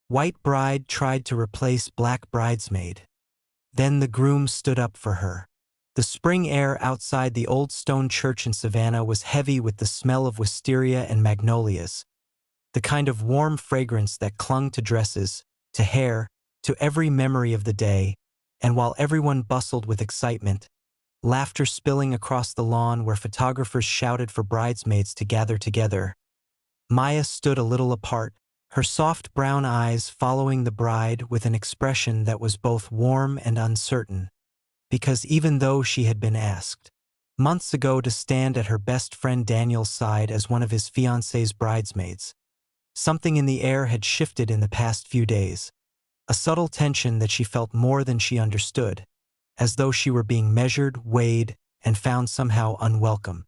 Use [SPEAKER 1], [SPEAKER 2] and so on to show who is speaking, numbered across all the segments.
[SPEAKER 1] White bride tried to replace black bridesmaid. Then the groom stood up for her. The spring air outside the old stone church in Savannah was heavy with the smell of wisteria and magnolias, the kind of warm fragrance that clung to dresses, to hair, to every memory of the day, and while everyone bustled with excitement, laughter spilling across the lawn where photographers shouted for bridesmaids to gather together, Maya stood a little apart, her soft brown eyes following the bride with an expression that was both warm and uncertain, because even though she had been asked months ago to stand at her best friend Daniel's side as one of his fiancé's bridesmaids, something in the air had shifted in the past few days, a subtle tension that she felt more than she understood, as though she were being measured, weighed, and found somehow unwelcome.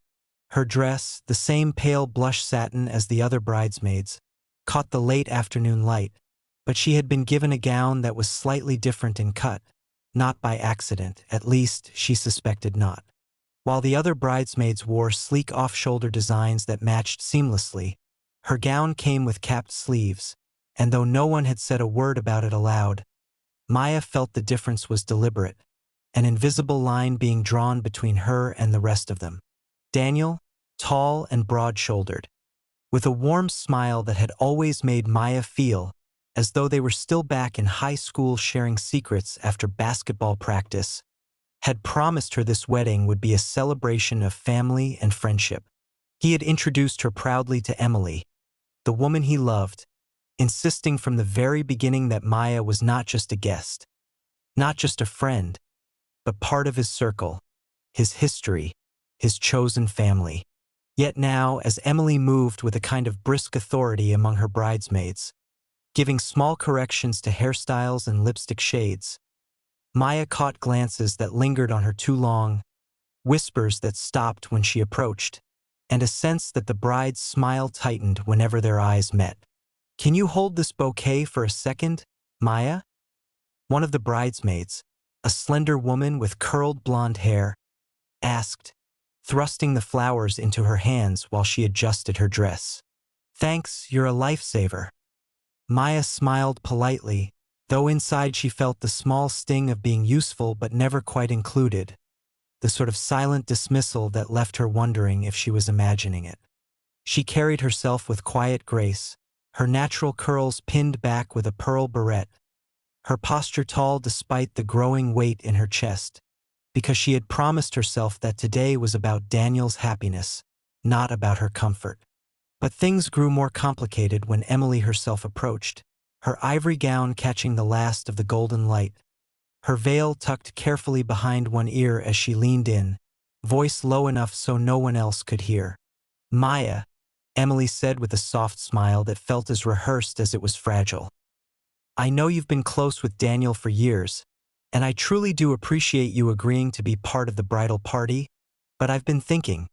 [SPEAKER 1] Her dress, the same pale blush satin as the other bridesmaids, caught the late afternoon light, but she had been given a gown that was slightly different in cut, not by accident, at least she suspected not. While the other bridesmaids wore sleek off-shoulder designs that matched seamlessly, her gown came with capped sleeves, and though no one had said a word about it aloud, Maya felt the difference was deliberate, an invisible line being drawn between her and the rest of them. Daniel, tall and broad-shouldered, with a warm smile that had always made Maya feel as though they were still back in high school sharing secrets after basketball practice, had promised her this wedding would be a celebration of family and friendship. He had introduced her proudly to Emily, the woman he loved, insisting from the very beginning that Maya was not just a guest, not just a friend, but part of his circle, his history, his chosen family. Yet now, as Emily moved with a kind of brisk authority among her bridesmaids, giving small corrections to hairstyles and lipstick shades, Maya caught glances that lingered on her too long, whispers that stopped when she approached, and a sense that the bride's smile tightened whenever their eyes met. "Can you hold this bouquet for a second, Maya?" One of the bridesmaids, a slender woman with curled blonde hair, asked, thrusting the flowers into her hands while she adjusted her dress. "Thanks, you're a lifesaver." Maya smiled politely, though inside she felt the small sting of being useful but never quite included, the sort of silent dismissal that left her wondering if she was imagining it. She carried herself with quiet grace, her natural curls pinned back with a pearl barrette, her posture tall despite the growing weight in her chest, because she had promised herself that today was about Daniel's happiness, not about her comfort. But things grew more complicated when Emily herself approached, her ivory gown catching the last of the golden light, her veil tucked carefully behind one ear as she leaned in, voice low enough so no one else could hear. "Maya," Emily said with a soft smile that felt as rehearsed as it was fragile. "I know you've been close with Daniel for years, and I truly do appreciate you agreeing to be part of the bridal party, but I've been thinking,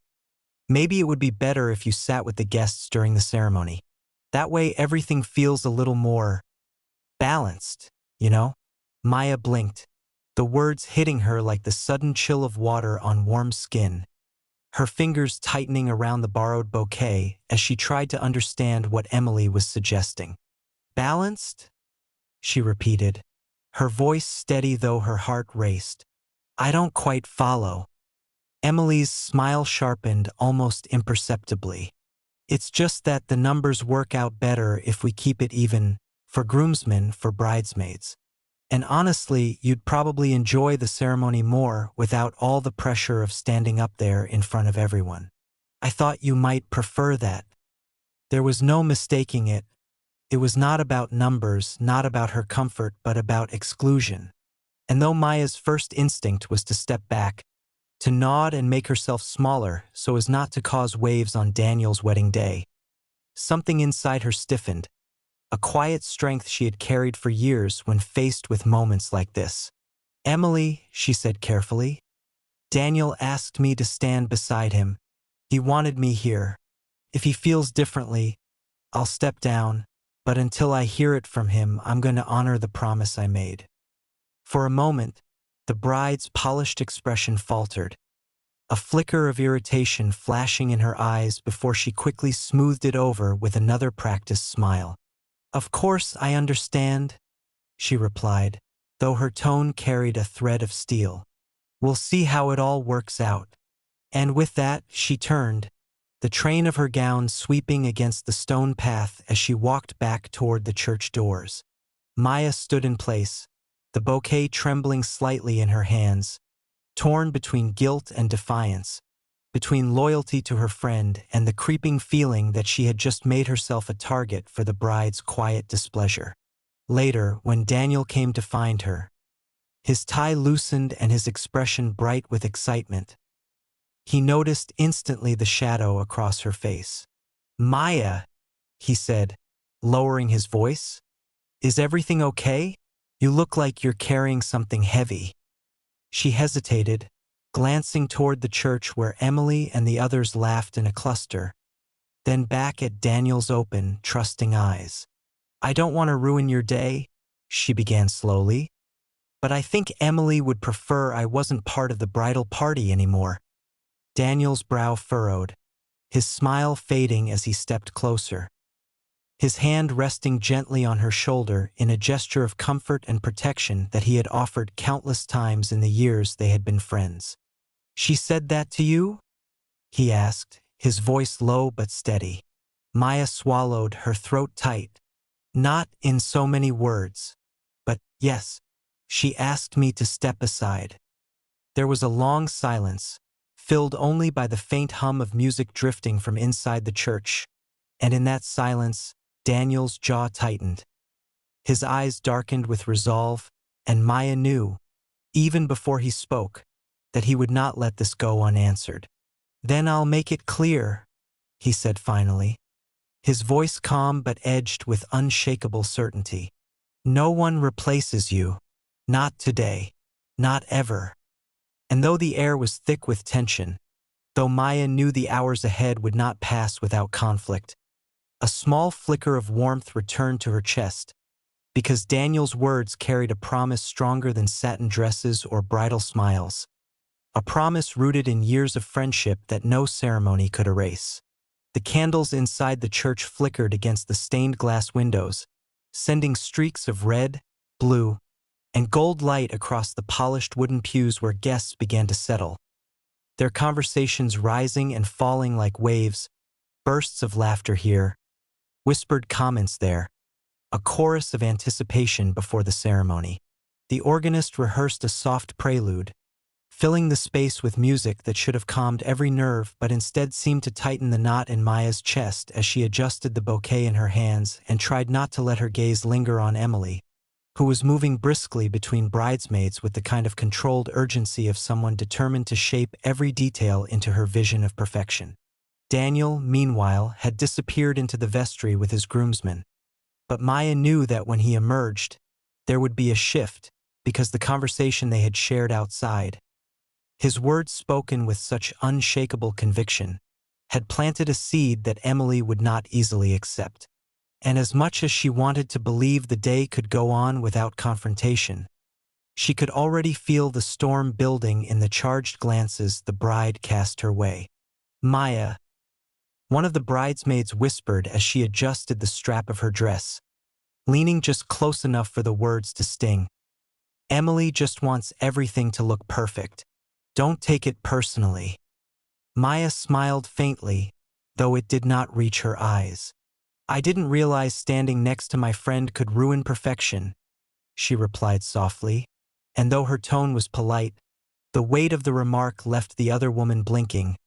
[SPEAKER 1] maybe it would be better if you sat with the guests during the ceremony. That way everything feels a little more balanced, you know?" Maya blinked, the words hitting her like the sudden chill of water on warm skin, her fingers tightening around the borrowed bouquet as she tried to understand what Emily was suggesting. "Balanced?" she repeated, her voice steady though her heart raced. "I don't quite follow." Emily's smile sharpened almost imperceptibly. "It's just that the numbers work out better if we keep it even, for groomsmen, for bridesmaids. And honestly, you'd probably enjoy the ceremony more without all the pressure of standing up there in front of everyone. I thought you might prefer that." There was no mistaking it. It was not about numbers, not about her comfort, but about exclusion. And though Maya's first instinct was to step back, to nod and make herself smaller so as not to cause waves on Daniel's wedding day, something inside her stiffened, a quiet strength she had carried for years when faced with moments like this. "Emily," she said carefully, "Daniel asked me to stand beside him. He wanted me here. If he feels differently, I'll step down, but until I hear it from him, I'm going to honor the promise I made." For a moment, the bride's polished expression faltered, a flicker of irritation flashing in her eyes before she quickly smoothed it over with another practiced smile. "Of course I understand," she replied, though her tone carried a thread of steel. "We'll see how it all works out." And with that, she turned, the train of her gown sweeping against the stone path as she walked back toward the church doors. Maya stood in place, the bouquet trembling slightly in her hands, torn between guilt and defiance, between loyalty to her friend and the creeping feeling that she had just made herself a target for the bride's quiet displeasure. Later, when Daniel came to find her, his tie loosened and his expression bright with excitement, he noticed instantly the shadow across her face. "Maya," he said, lowering his voice, "is everything okay? You look like you're carrying something heavy." She hesitated, glancing toward the church where Emily and the others laughed in a cluster, then back at Daniel's open, trusting eyes. "I don't want to ruin your day," she began slowly, "but I think Emily would prefer I wasn't part of the bridal party anymore." Daniel's brow furrowed, his smile fading as he stepped closer, his hand resting gently on her shoulder in a gesture of comfort and protection that he had offered countless times in the years they had been friends. "She said that to you?" he asked, his voice low but steady. Maya swallowed, her throat tight. "Not in so many words, but yes, she asked me to step aside." There was a long silence, filled only by the faint hum of music drifting from inside the church, and in that silence, Daniel's jaw tightened. His eyes darkened with resolve, and Maya knew, even before he spoke, that he would not let this go unanswered. "Then I'll make it clear," he said finally, his voice calm but edged with unshakable certainty. "No one replaces you. Not today. Not ever." And though the air was thick with tension, though Maya knew the hours ahead would not pass without conflict, a small flicker of warmth returned to her chest, because Daniel's words carried a promise stronger than satin dresses or bridal smiles, a promise rooted in years of friendship that no ceremony could erase. The candles inside the church flickered against the stained glass windows, sending streaks of red, blue, and gold light across the polished wooden pews where guests began to settle, their conversations rising and falling like waves, bursts of laughter here, whispered comments there, a chorus of anticipation before the ceremony. The organist rehearsed a soft prelude, filling the space with music that should have calmed every nerve but instead seemed to tighten the knot in Maya's chest as she adjusted the bouquet in her hands and tried not to let her gaze linger on Emily, who was moving briskly between bridesmaids with the kind of controlled urgency of someone determined to shape every detail into her vision of perfection. Daniel, meanwhile, had disappeared into the vestry with his groomsmen, but Maya knew that when he emerged, there would be a shift, because the conversation they had shared outside, his words spoken with such unshakable conviction, had planted a seed that Emily would not easily accept. And as much as she wanted to believe the day could go on without confrontation, she could already feel the storm building in the charged glances the bride cast her way. "Maya," one of the bridesmaids whispered as she adjusted the strap of her dress, leaning just close enough for the words to sting. "Emily just wants everything to look perfect. Don't take it personally." Maya smiled faintly, though it did not reach her eyes. "I didn't realize standing next to my friend could ruin perfection," she replied softly, and though her tone was polite, the weight of the remark left the other woman blinking,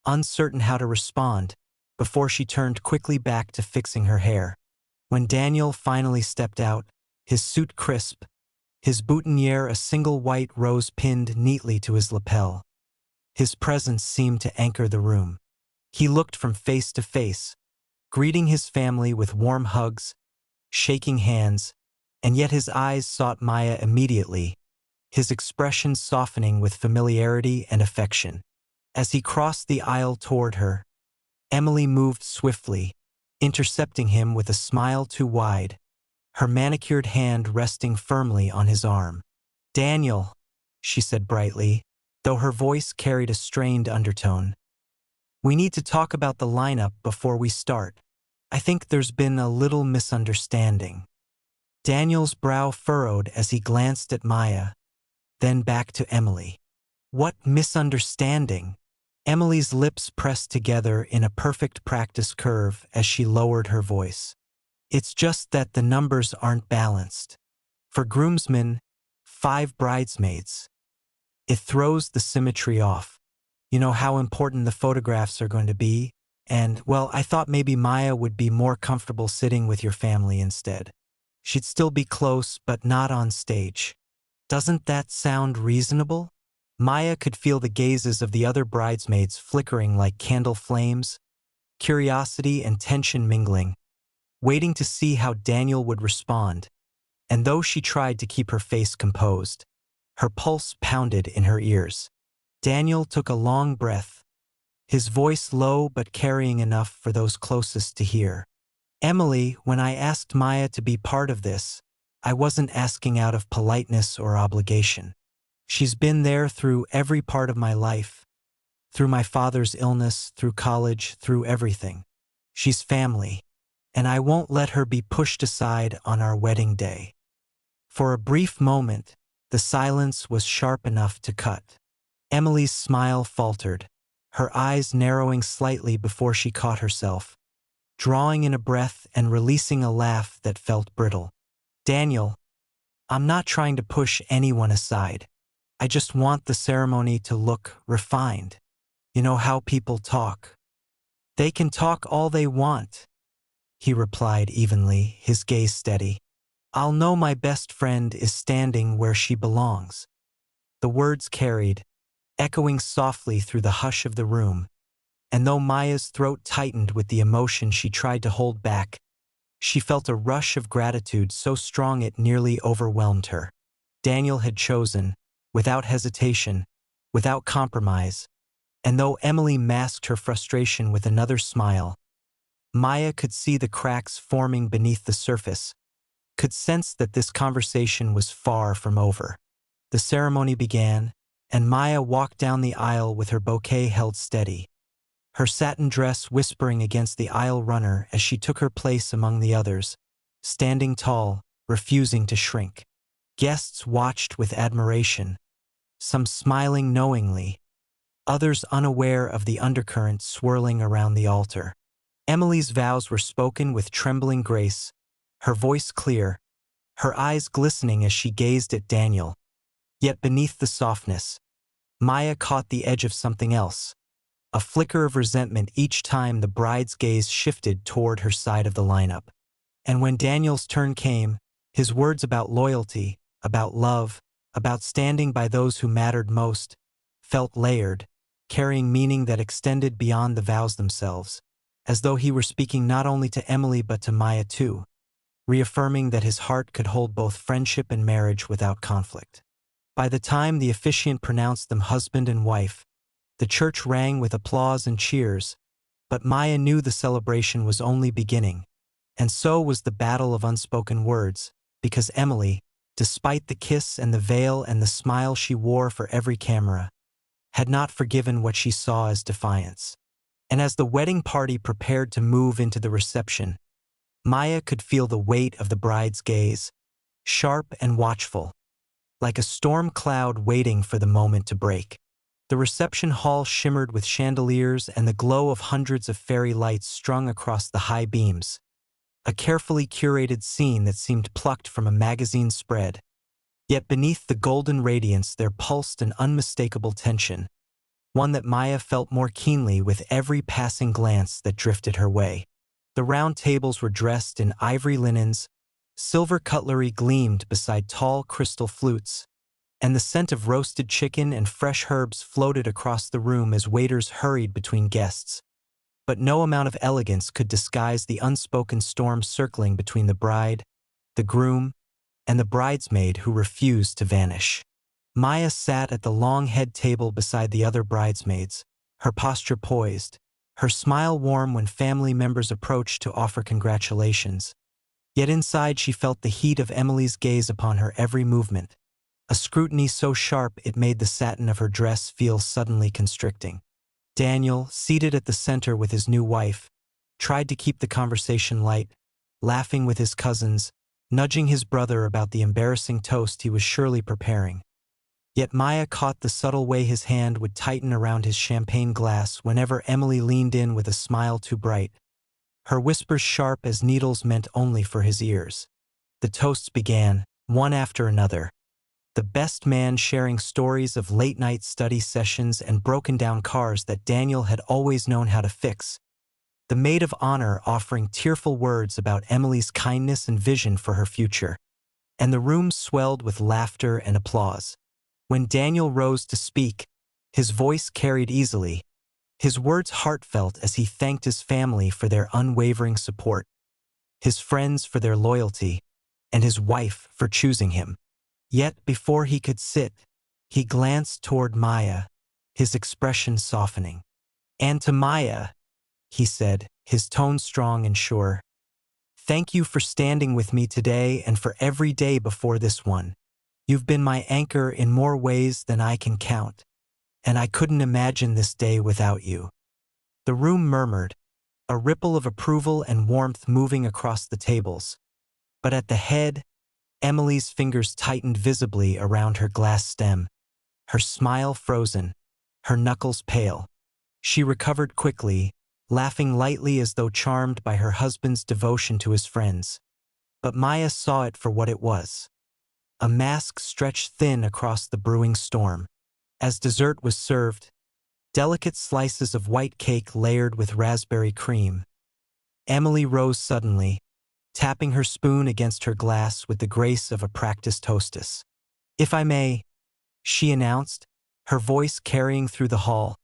[SPEAKER 1] uncertain how to respond, before she turned quickly back to fixing her hair. When Daniel finally stepped out, his suit crisp, his boutonniere a single white rose pinned neatly to his lapel, his presence seemed to anchor the room. He looked from face to face, greeting his family with warm hugs, shaking hands, and yet his eyes sought Maya immediately, his expression softening with familiarity and affection. As he crossed the aisle toward her, Emily moved swiftly, intercepting him with a smile too wide, her manicured hand resting firmly on his arm. "Daniel," she said brightly, though her voice carried a strained undertone, "we need to talk about the lineup before we start." I think there's been a little misunderstanding. Daniel's brow furrowed as he glanced at Maya, then back to Emily. What misunderstanding? Emily's lips pressed together in a perfect practice curve as she lowered her voice. It's just that the numbers aren't balanced. For groomsmen, 5 bridesmaids. It throws the symmetry off. You know how important the photographs are going to be? And, well, I thought maybe Maya would be more comfortable sitting with your family instead. She'd still be close, but not on stage. Doesn't that sound reasonable? Maya could feel the gazes of the other bridesmaids flickering like candle flames, curiosity and tension mingling, waiting to see how Daniel would respond. And though she tried to keep her face composed, her pulse pounded in her ears. Daniel took a long breath, his voice low but carrying enough for those closest to hear. Emily, when I asked Maya to be part of this, I wasn't asking out of politeness or obligation. She's been there through every part of my life, through my father's illness, through college, through everything. She's family, and I won't let her be pushed aside on our wedding day. For a brief moment, the silence was sharp enough to cut. Emily's smile faltered, her eyes narrowing slightly before she caught herself, drawing in a breath and releasing a laugh that felt brittle. Daniel, I'm not trying to push anyone aside. I just want the ceremony to look refined. You know how people talk. They can talk all they want, he replied evenly, his gaze steady. I'll know my best friend is standing where she belongs. The words carried, echoing softly through the hush of the room, and though Maya's throat tightened with the emotion she tried to hold back, she felt a rush of gratitude so strong it nearly overwhelmed her. Daniel had chosen, without hesitation, without compromise, and though Emily masked her frustration with another smile, Maya could see the cracks forming beneath the surface, could sense that this conversation was far from over. The ceremony began, and Maya walked down the aisle with her bouquet held steady, her satin dress whispering against the aisle runner as she took her place among the others, standing tall, refusing to shrink. Guests watched with admiration, some smiling knowingly, others unaware of the undercurrent swirling around the altar. Emily's vows were spoken with trembling grace, her voice clear, her eyes glistening as she gazed at Daniel. Yet beneath the softness, Maya caught the edge of something else, a flicker of resentment each time the bride's gaze shifted toward her side of the lineup. And when Daniel's turn came, his words about loyalty, about love, about standing by those who mattered most, felt layered, carrying meaning that extended beyond the vows themselves, as though he were speaking not only to Emily but to Maya too, reaffirming that his heart could hold both friendship and marriage without conflict. By the time the officiant pronounced them husband and wife, the church rang with applause and cheers, but Maya knew the celebration was only beginning, and so was the battle of unspoken words, because Emily, despite the kiss and the veil and the smile she wore for every camera, had not forgiven what she saw as defiance. And as the wedding party prepared to move into the reception, Maya could feel the weight of the bride's gaze, sharp and watchful, like a storm cloud waiting for the moment to break. The reception hall shimmered with chandeliers and the glow of hundreds of fairy lights strung across the high beams, a carefully curated scene that seemed plucked from a magazine spread. Yet beneath the golden radiance there pulsed an unmistakable tension, one that Maya felt more keenly with every passing glance that drifted her way. The round tables were dressed in ivory linens, silver cutlery gleamed beside tall crystal flutes, and the scent of roasted chicken and fresh herbs floated across the room as waiters hurried between guests. But no amount of elegance could disguise the unspoken storm circling between the bride, the groom, and the bridesmaid who refused to vanish. Maya sat at the long head table beside the other bridesmaids, her posture poised, her smile warm when family members approached to offer congratulations. Yet inside she felt the heat of Emily's gaze upon her every movement, a scrutiny so sharp it made the satin of her dress feel suddenly constricting. Daniel, seated at the center with his new wife, tried to keep the conversation light, laughing with his cousins, nudging his brother about the embarrassing toast he was surely preparing. Yet Maya caught the subtle way his hand would tighten around his champagne glass whenever Emily leaned in with a smile too bright, her whispers sharp as needles meant only for his ears. The toasts began, one after another. The best man sharing stories of late-night study sessions and broken-down cars that Daniel had always known how to fix. The maid of honor offering tearful words about Emily's kindness and vision for her future. And the room swelled with laughter and applause. When Daniel rose to speak, his voice carried easily, his words heartfelt as he thanked his family for their unwavering support, his friends for their loyalty, and his wife for choosing him. Yet before he could sit, he glanced toward Maya, his expression softening. "And to Maya," he said, his tone strong and sure, "thank you for standing with me today and for every day before this one. You've been my anchor in more ways than I can count, and I couldn't imagine this day without you." The room murmured, a ripple of approval and warmth moving across the tables. But at the head, Emily's fingers tightened visibly around her glass stem, her smile frozen, her knuckles pale. She recovered quickly, laughing lightly as though charmed by her husband's devotion to his friends. But Maya saw it for what it was. A mask stretched thin across the brewing storm. As dessert was served, delicate slices of white cake layered with raspberry cream. Emily rose suddenly, tapping her spoon against her glass with the grace of a practiced hostess. "If I may," she announced, her voice carrying through the hall,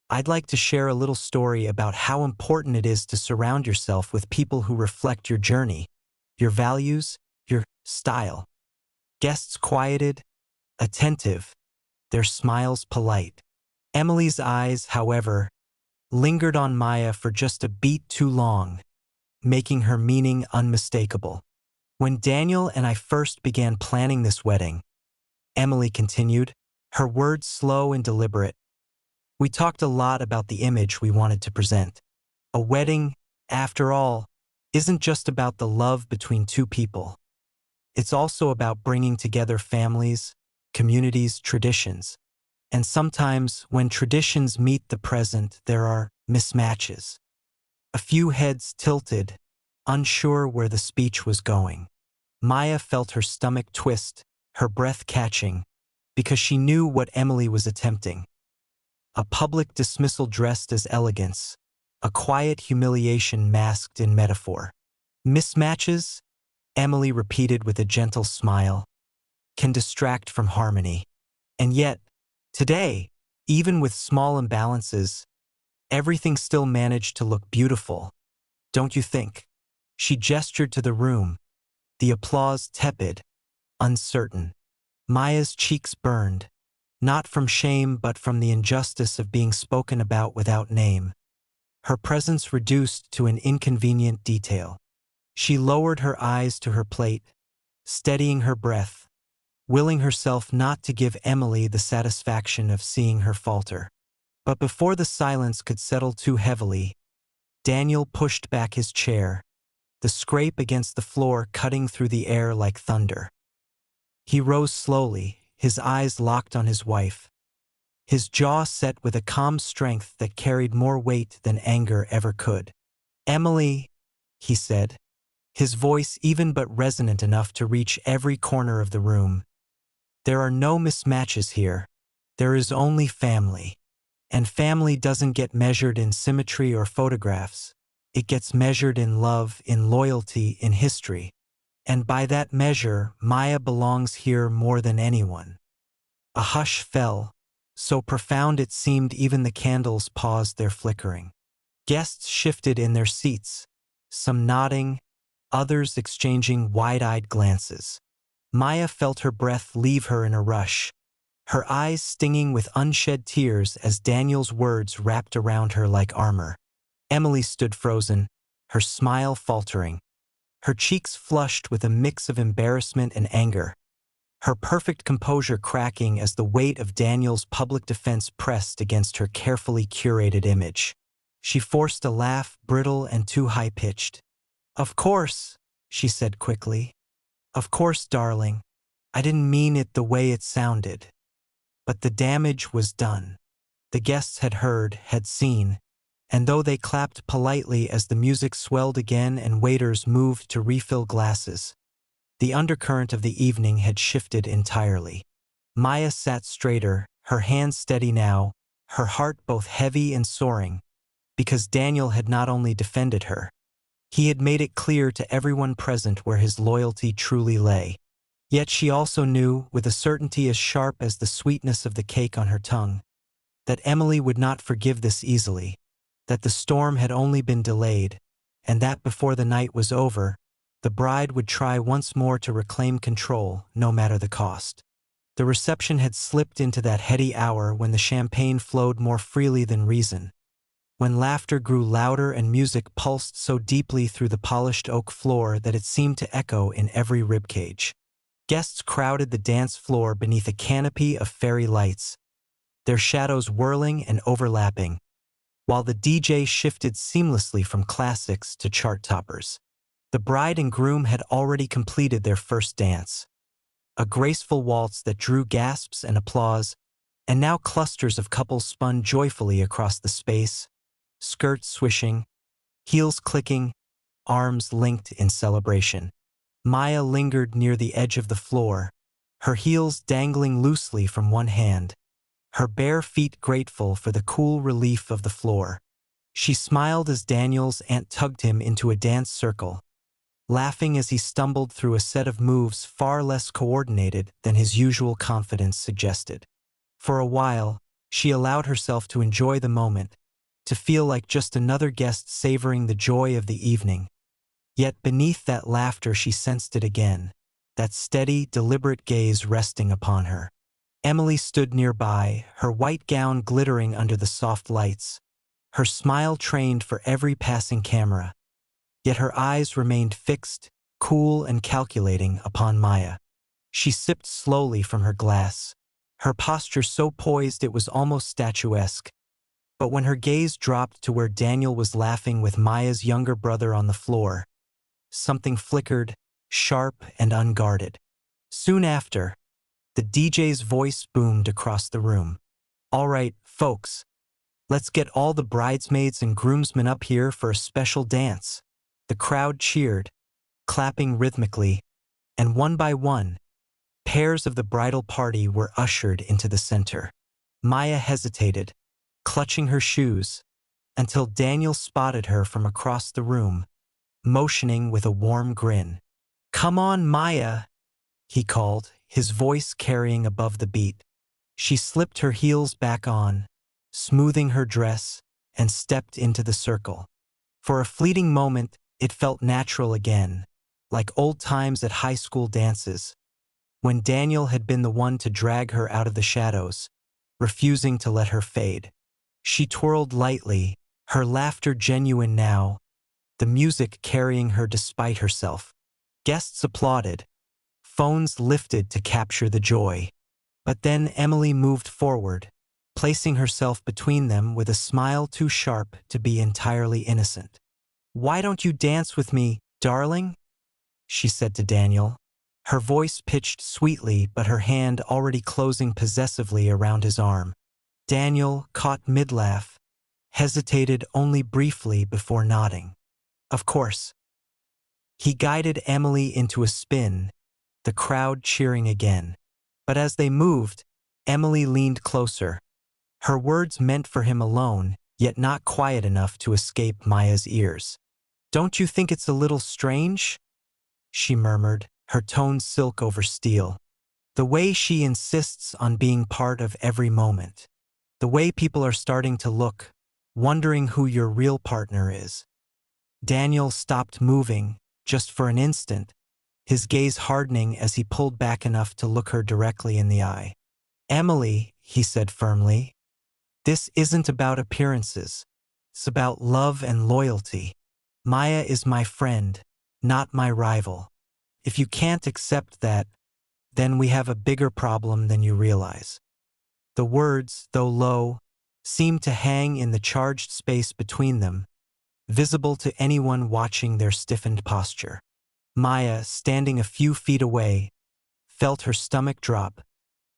[SPEAKER 1] "I'd like to share a little story about how important it is to surround yourself with people who reflect your journey, your values, your style." Guests quieted, attentive, their smiles polite. Emily's eyes, however, lingered on Maya for just a beat too long, making her meaning unmistakable. "When Daniel and I first began planning this wedding," Emily continued, her words slow and deliberate, "we talked a lot about the image we wanted to present. A wedding, after all, isn't just about the love between two people. It's also about bringing together families, communities, traditions. And sometimes, when traditions meet the present, there are mismatches." A few heads tilted, unsure where the speech was going. Maya felt her stomach twist, her breath catching, because she knew what Emily was attempting. A public dismissal dressed as elegance, a quiet humiliation masked in metaphor. "Mismatches," Emily repeated with a gentle smile, "can distract from harmony. And yet, today, even with small imbalances, everything still managed to look beautiful. Don't you think?" She gestured to the room, the applause tepid, uncertain. Maya's cheeks burned, not from shame but from the injustice of being spoken about without name. Her presence reduced to an inconvenient detail. She lowered her eyes to her plate, steadying her breath, willing herself not to give Emily the satisfaction of seeing her falter. But before the silence could settle too heavily, Daniel pushed back his chair, the scrape against the floor cutting through the air like thunder. He rose slowly, his eyes locked on his wife, his jaw set with a calm strength that carried more weight than anger ever could. "Emily," he said, his voice even but resonant enough to reach every corner of the room, "there are no mismatches here. There is only family. And family doesn't get measured in symmetry or photographs. It gets measured in love, in loyalty, in history. And by that measure, Maya belongs here more than anyone." A hush fell, so profound it seemed even the candles paused their flickering. Guests shifted in their seats, some nodding, others exchanging wide-eyed glances. Maya felt her breath leave her in a rush, her eyes stinging with unshed tears as Daniel's words wrapped around her like armor. Emily stood frozen, her smile faltering, her cheeks flushed with a mix of embarrassment and anger, her perfect composure cracking as the weight of Daniel's public defense pressed against her carefully curated image. She forced a laugh, brittle and too high-pitched. "Of course," she said quickly. "Of course, darling. I didn't mean it the way it sounded." But the damage was done. The guests had heard, had seen, and though they clapped politely as the music swelled again and waiters moved to refill glasses, the undercurrent of the evening had shifted entirely. Maya sat straighter, her hands steady now, her heart both heavy and soaring, because Daniel had not only defended her, he had made it clear to everyone present where his loyalty truly lay. Yet she also knew, with a certainty as sharp as the sweetness of the cake on her tongue, that Emily would not forgive this easily, that the storm had only been delayed, and that before the night was over, the bride would try once more to reclaim control, no matter the cost. The reception had slipped into that heady hour when the champagne flowed more freely than reason, when laughter grew louder and music pulsed so deeply through the polished oak floor that it seemed to echo in every ribcage. Guests crowded the dance floor beneath a canopy of fairy lights, their shadows whirling and overlapping, while the DJ shifted seamlessly from classics to chart toppers. The bride and groom had already completed their first dance, a graceful waltz that drew gasps and applause, and now clusters of couples spun joyfully across the space, skirts swishing, heels clicking, arms linked in celebration. Maya lingered near the edge of the floor, her heels dangling loosely from one hand, her bare feet grateful for the cool relief of the floor. She smiled as Daniel's aunt tugged him into a dance circle, laughing as he stumbled through a set of moves far less coordinated than his usual confidence suggested. For a while, she allowed herself to enjoy the moment, to feel like just another guest savoring the joy of the evening. Yet beneath that laughter she sensed it again, that steady, deliberate gaze resting upon her. Emily stood nearby, her white gown glittering under the soft lights, her smile trained for every passing camera. Yet her eyes remained fixed, cool and calculating upon Maya. She sipped slowly from her glass, her posture so poised it was almost statuesque. But when her gaze dropped to where Daniel was laughing with Maya's younger brother on the floor, something flickered, sharp and unguarded. Soon after, the DJ's voice boomed across the room. "All right, folks, let's get all the bridesmaids and groomsmen up here for a special dance." The crowd cheered, clapping rhythmically, and one by one, pairs of the bridal party were ushered into the center. Maya hesitated, clutching her shoes, until Daniel spotted her from across the room, motioning with a warm grin. "Come on, Maya," he called, his voice carrying above the beat. She slipped her heels back on, smoothing her dress, and stepped into the circle. For a fleeting moment, it felt natural again, like old times at high school dances, when Daniel had been the one to drag her out of the shadows, refusing to let her fade. She twirled lightly, her laughter genuine now, the music carrying her despite herself. Guests applauded, phones lifted to capture the joy. But then Emily moved forward, placing herself between them with a smile too sharp to be entirely innocent. "Why don't you dance with me, darling?" she said to Daniel, her voice pitched sweetly but her hand already closing possessively around his arm. Daniel, caught mid-laugh, hesitated only briefly before nodding. "Of course." He guided Emily into a spin, the crowd cheering again. But as they moved, Emily leaned closer, her words meant for him alone, yet not quiet enough to escape Maya's ears. "Don't you think it's a little strange?" she murmured, her tone silk over steel. "The way she insists on being part of every moment. The way people are starting to look, wondering who your real partner is." Daniel stopped moving, just for an instant, his gaze hardening as he pulled back enough to look her directly in the eye. "Emily," he said firmly, "this isn't about appearances. It's about love and loyalty. Maya is my friend, not my rival. If you can't accept that, then we have a bigger problem than you realize." The words, though low, seemed to hang in the charged space between them, visible to anyone watching their stiffened posture. Maya, standing a few feet away, felt her stomach drop,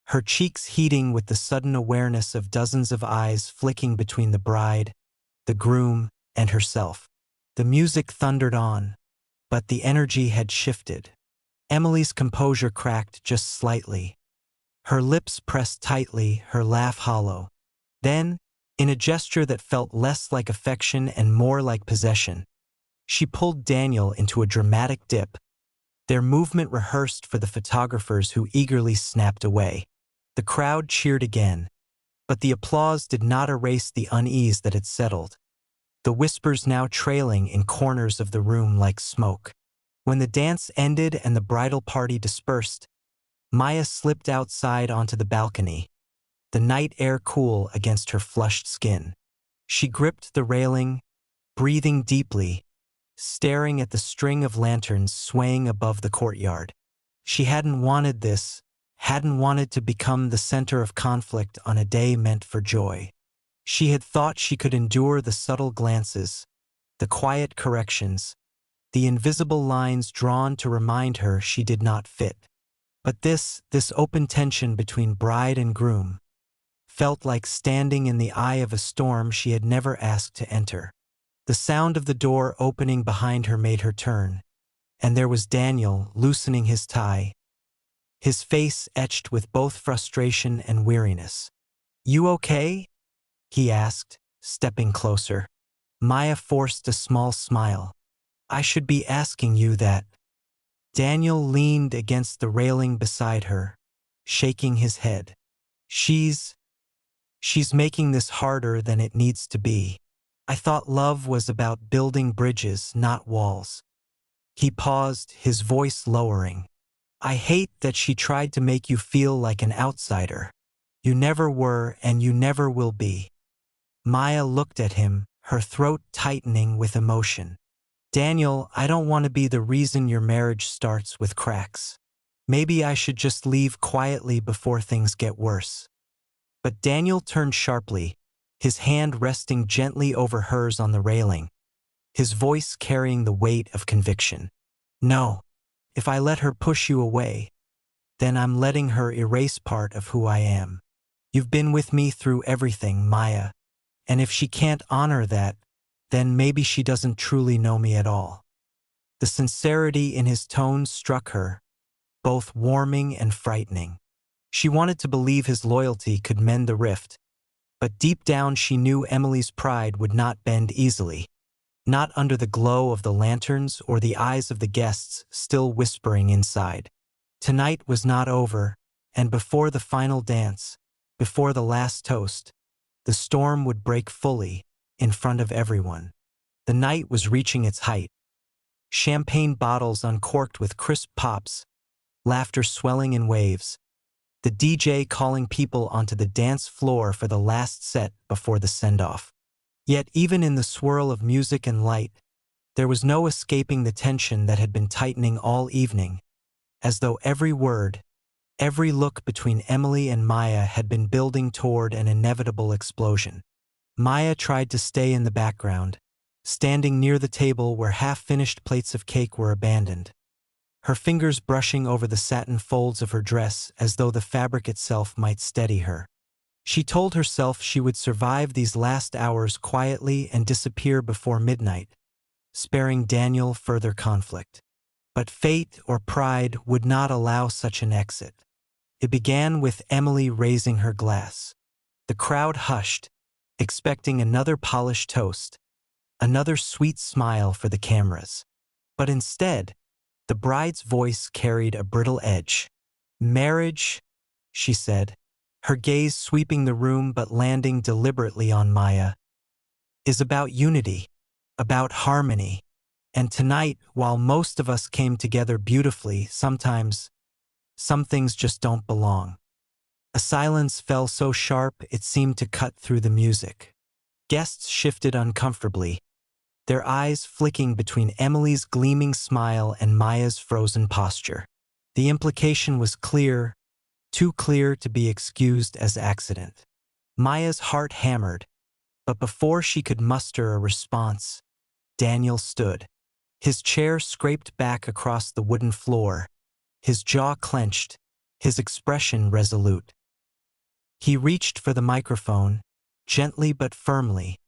[SPEAKER 1] her cheeks heating with the sudden awareness of dozens of eyes flicking between the bride, the groom, and herself. The music thundered on, but the energy had shifted. Emily's composure cracked just slightly. Her lips pressed tightly, her laugh hollow. Then, in a gesture that felt less like affection and more like possession, she pulled Daniel into a dramatic dip, their movement rehearsed for the photographers who eagerly snapped away. The crowd cheered again, but the applause did not erase the unease that had settled, the whispers now trailing in corners of the room like smoke. When the dance ended and the bridal party dispersed, Maya slipped outside onto the balcony, the night air cool against her flushed skin. She gripped the railing, breathing deeply, staring at the string of lanterns swaying above the courtyard. She hadn't wanted this, hadn't wanted to become the center of conflict on a day meant for joy. She had thought she could endure the subtle glances, the quiet corrections, the invisible lines drawn to remind her she did not fit. But this open tension between bride and groom felt like standing in the eye of a storm she had never asked to enter. The sound of the door opening behind her made her turn, and there was Daniel loosening his tie, his face etched with both frustration and weariness. "You okay?" he asked, stepping closer. Maya forced a small smile. "I should be asking you that." Daniel leaned against the railing beside her, shaking his head. She's making this harder than it needs to be. I thought love was about building bridges, not walls." He paused, his voice lowering. "I hate that she tried to make you feel like an outsider. You never were and you never will be." Maya looked at him, her throat tightening with emotion. "Daniel, I don't want to be the reason your marriage starts with cracks. Maybe I should just leave quietly before things get worse." But Daniel turned sharply, his hand resting gently over hers on the railing, his voice carrying the weight of conviction. "No, if I let her push you away, then I'm letting her erase part of who I am. You've been with me through everything, Maya, and if she can't honor that, then maybe she doesn't truly know me at all." The sincerity in his tone struck her, both warming and frightening. She wanted to believe his loyalty could mend the rift, but deep down she knew Emily's pride would not bend easily, not under the glow of the lanterns or the eyes of the guests still whispering inside. Tonight was not over, and before the final dance, before the last toast, the storm would break fully, in front of everyone. The night was reaching its height. Champagne bottles uncorked with crisp pops, laughter swelling in waves, the DJ calling people onto the dance floor for the last set before the send-off. Yet even in the swirl of music and light, there was no escaping the tension that had been tightening all evening, as though every word, every look between Emily and Maya had been building toward an inevitable explosion. Maya tried to stay in the background, standing near the table where half-finished plates of cake were abandoned, her fingers brushing over the satin folds of her dress as though the fabric itself might steady her. She told herself she would survive these last hours quietly and disappear before midnight, sparing Daniel further conflict. But fate or pride would not allow such an exit. It began with Emily raising her glass. The crowd hushed, expecting another polished toast, another sweet smile for the cameras. But instead, the bride's voice carried a brittle edge. "Marriage," she said, her gaze sweeping the room but landing deliberately on Maya, "is about unity, about harmony. And tonight, while most of us came together beautifully, sometimes some things just don't belong." A silence fell so sharp it seemed to cut through the music. Guests shifted uncomfortably, their eyes flicking between Emily's gleaming smile and Maya's frozen posture. The implication was clear, too clear to be excused as accident. Maya's heart hammered, but before she could muster a response, Daniel stood. His chair scraped back across the wooden floor, his jaw clenched, his expression resolute. He reached for the microphone, gently but firmly,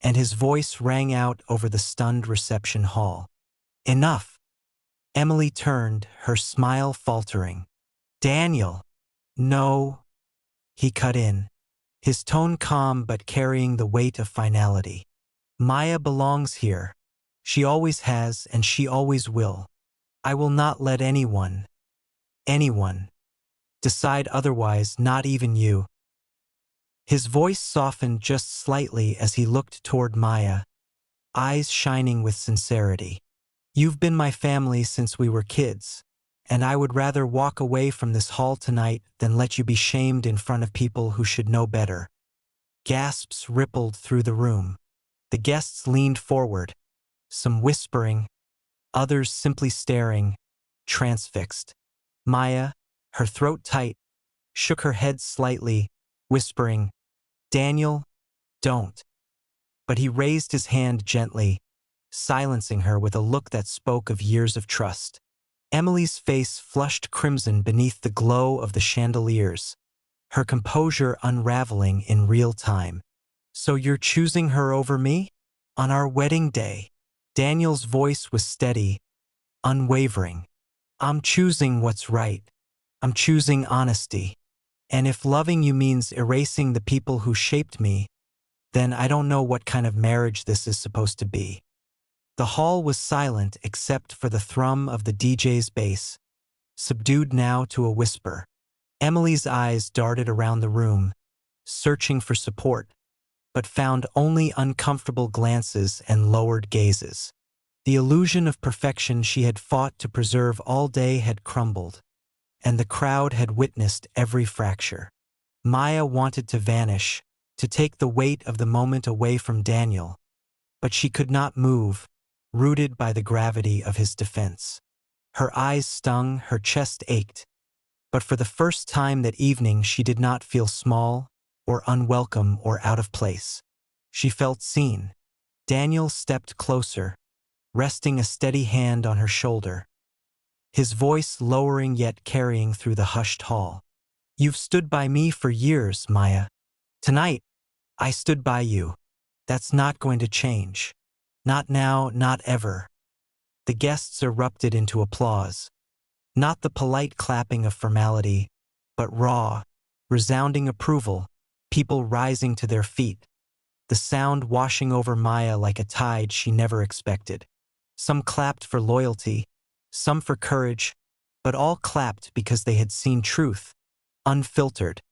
[SPEAKER 1] and his voice rang out over the stunned reception hall. "Enough!" Emily turned, her smile faltering. "Daniel!" "No," he cut in, his tone calm but carrying the weight of finality. "Maya belongs here. She always has and she always will. I will not let anyone, decide otherwise, not even you." His voice softened just slightly as he looked toward Maya, eyes shining with sincerity. "You've been my family since we were kids, and I would rather walk away from this hall tonight than let you be shamed in front of people who should know better." Gasps rippled through the room. The guests leaned forward, some whispering, others simply staring, transfixed. Maya, her throat tight, shook her head slightly, whispering, "Daniel, don't." But he raised his hand gently, silencing her with a look that spoke of years of trust. Emily's face flushed crimson beneath the glow of the chandeliers, her composure unraveling in real time. "So you're choosing her over me? On our wedding day?" Daniel's voice was steady, unwavering. "I'm choosing what's right. I'm choosing honesty. And if loving you means erasing the people who shaped me, then I don't know what kind of marriage this is supposed to be." The hall was silent except for the thrum of the DJ's bass, subdued now to a whisper. Emily's eyes darted around the room, searching for support, but found only uncomfortable glances and lowered gazes. The illusion of perfection she had fought to preserve all day had crumbled, and the crowd had witnessed every fracture. Maya wanted to vanish, to take the weight of the moment away from Daniel, but she could not move, rooted by the gravity of his defense. Her eyes stung, her chest ached, but for the first time that evening she did not feel small, or unwelcome, or out of place. She felt seen. Daniel stepped closer, resting a steady hand on her shoulder, his voice lowering yet carrying through the hushed hall. "You've stood by me for years, Maya. Tonight, I stood by you. That's not going to change. Not now, not ever." The guests erupted into applause. Not the polite clapping of formality, but raw, resounding approval, people rising to their feet, the sound washing over Maya like a tide she never expected. Some clapped for loyalty, some for courage, but all clapped because they had seen truth, unfiltered,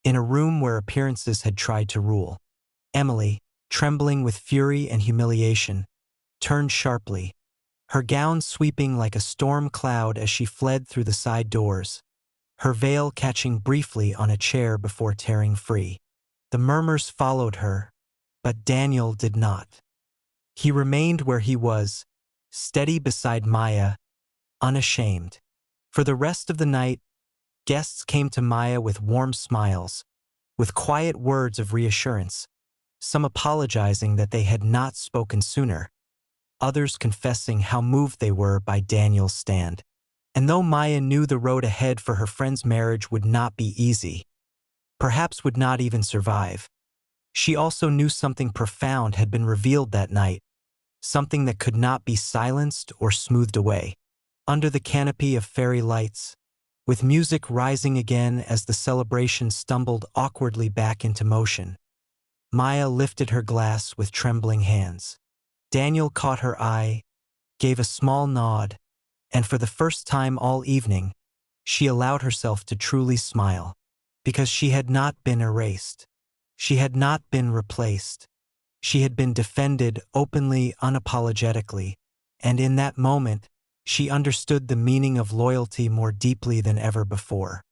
[SPEAKER 1] in a room where appearances had tried to rule. Emily, trembling with fury and humiliation, turned sharply, her gown sweeping like a storm cloud as she fled through the side doors, her veil catching briefly on a chair before tearing free. The murmurs followed her, but Daniel did not. He remained where he was, steady beside Maya, unashamed. For the rest of the night, guests came to Maya with warm smiles, with quiet words of reassurance, some apologizing that they had not spoken sooner, others confessing how moved they were by Daniel's stand. And though Maya knew the road ahead for her friend's marriage would not be easy, perhaps would not even survive, she also knew something profound had been revealed that night, something that could not be silenced or smoothed away. Under the canopy of fairy lights, with music rising again as the celebration stumbled awkwardly back into motion, Maya lifted her glass with trembling hands. Daniel caught her eye, gave a small nod, and for the first time all evening, she allowed herself to truly smile, because she had not been erased. She had not been replaced. She had been defended openly, unapologetically, and in that moment, she understood the meaning of loyalty more deeply than ever before.